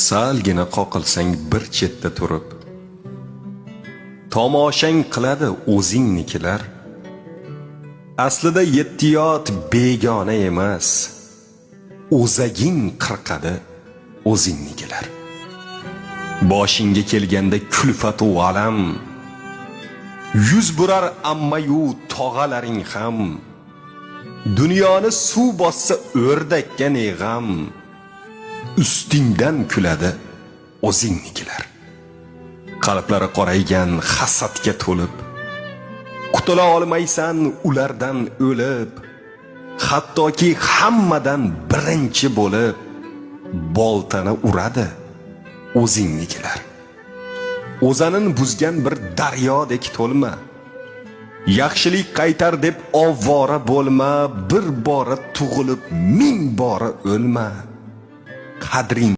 Salgina qoqilsang bir chetda turib, tomoshang qiladi o'zingnikilar. Aslida yettiyot begona emas, o'zaging qirqadi o'zingnikilar. Boshingga kelganda kulfat va alam, yuz burar ammayu tog'alaring ham. Dunyoni suv bossa o'rdakka ne g'am, ustingdan kuladi o'zingnikilar. Qalblari qoraygan hasadga to'lib, qutula olmaysan ulardan o'lib. Hattoki hammadan birinchi bo'lib boltani uradi o'zingnikilar. O'zanin buzgan bir daryodek to'lma, yaxshilik qaytar deb ovvora bo'lma. Bir bora tug'ilib ming bora o'lma. Qadring